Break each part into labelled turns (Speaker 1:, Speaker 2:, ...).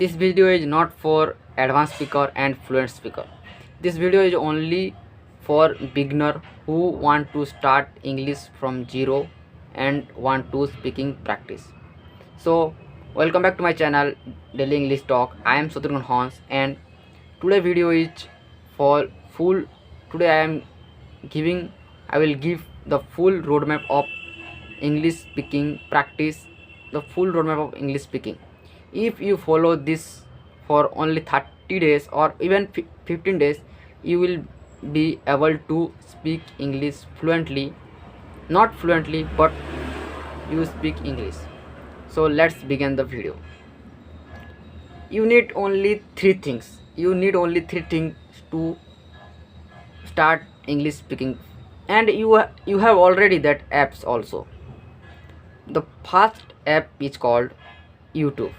Speaker 1: This video is not for advanced speaker and fluent speaker. This video is only for beginner who want to start English from zero and want to speaking practice. So welcome back to my channel Daily English Talk. I am Satrughan Hans, and today video is for full. Today I will give the full roadmap of English speaking practice, the full roadmap of English speaking. If you follow this for only 30 days or even 15 days, you will be able to speak English fluently. Not fluently, but you speak English. So let's begin the video. You need only three things. You need only three things to start English speaking, and you have already that apps also. The first app is called YouTube.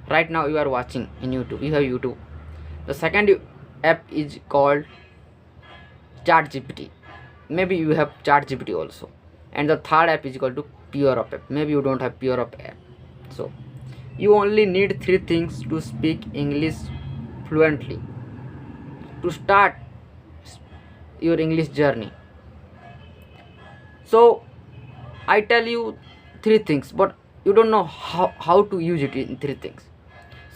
Speaker 1: Right now you are watching in YouTube, you have YouTube. The second app is called ChatGPT. Maybe you have ChatGPT also. And the third app is called to PeerUp app. Maybe you don't have PeerUp app. So you only need three things to speak English fluently, to start your English journey. So I tell you three things, but you don't know how to use it in three things.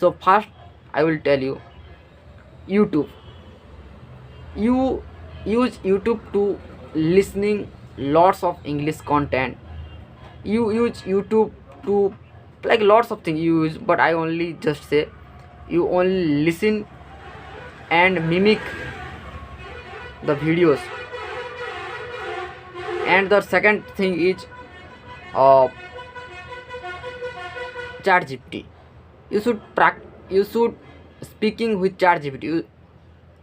Speaker 1: So first I will tell you YouTube. You use YouTube to listening lots of English content. You use YouTube to like lots of things you use, but I only just say you only listen and mimic the videos. And the second thing is ChatGPT. You should speaking with ChatGPT.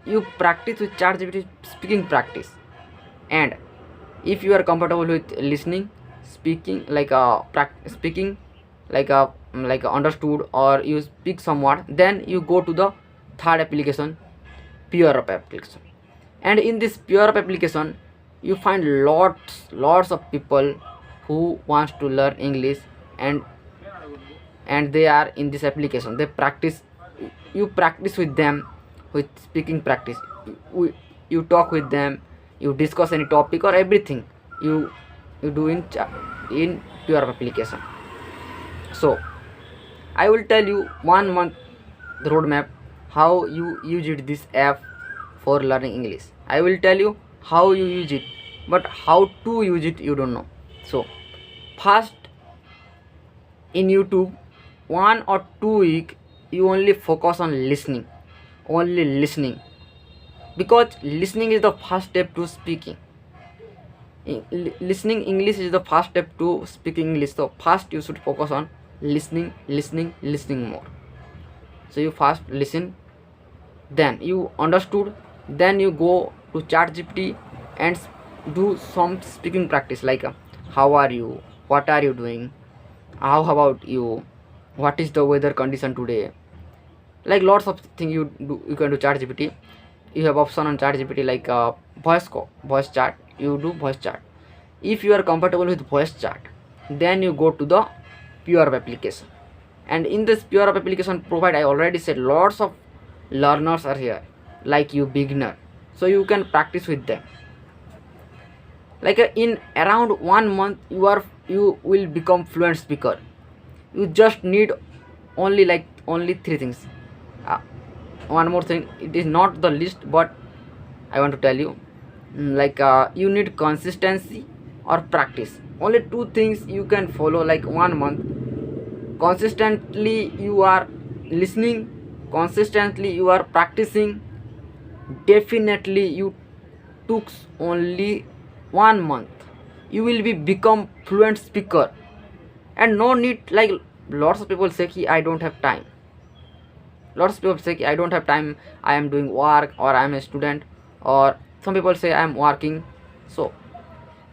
Speaker 1: You practice with ChatGPT speaking practice. And if you are comfortable with listening, speaking like speaking like understood, or you speak somewhat, then you go to the third application, PeerUp application. And in this PeerUp application, you find lots of people who wants to learn English, and they are in this application. They practice. You practice with them with speaking practice. You talk with them. You discuss any topic or everything. You do in PeerUp application. So I will tell you 1 month the roadmap how you use it, this app for learning English. I will tell you how you use it, but how to use it you don't know. So first, in YouTube, 1 or 2 week you only focus on listening, only listening, because listening is the first step to speaking. Listening English is the first step to speaking English. So first you should focus on listening more. So you first listen, then you understood, then you go to ChatGPT and do some speaking practice, like how are you, what are you doing, how about you, what is the weather condition today, like lots of things you can do ChatGPT. You have option on ChatGPT like voice chat. You do voice chat. If you are comfortable with voice chat, then you go to the PeerUp application. And in this PeerUp application provide, I already said, lots of learners are here, like you beginner, so you can practice with them. Like in around 1 month you will become fluent speaker. You just need only three things. One more thing, it is not the list, but I want to tell you, you need consistency or practice. Only two things you can follow, like 1 month. Consistently you are listening, consistently you are practicing. Definitely you took only 1 month, you will become fluent speaker. And no need, like lots of people say I don't have time. Lots of people say I don't have time, I am doing work, or I am a student, or some people say I am working. So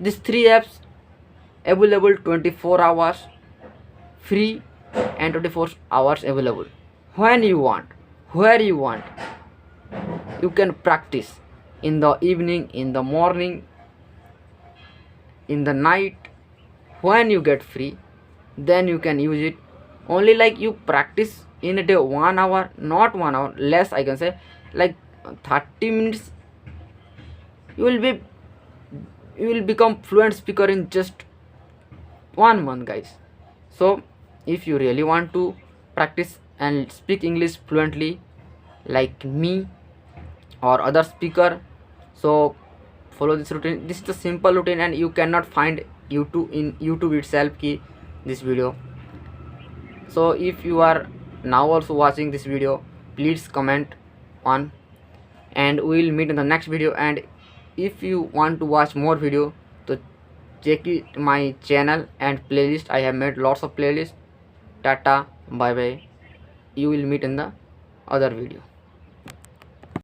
Speaker 1: these three apps available 24 hours free, and 24 hours available when you want, where you want. You can practice in the evening, in the morning, in the night, when you get free, then you can use it only like you practice in a day 1 hour, not 1 hour, less I can say, like 30 minutes, you will be you will become fluent speaker in just 1 month, guys. So if you really want to practice and speak English fluently like me or other speaker, so follow this routine. This is the simple routine and you cannot find YouTube in YouTube itself key this video. So if you are now also watching this video, please comment on, and we will meet in the next video. And if you want to watch more video, so check it my channel and playlist. I have made lots of playlists. Tata, bye bye, you will meet in the other video.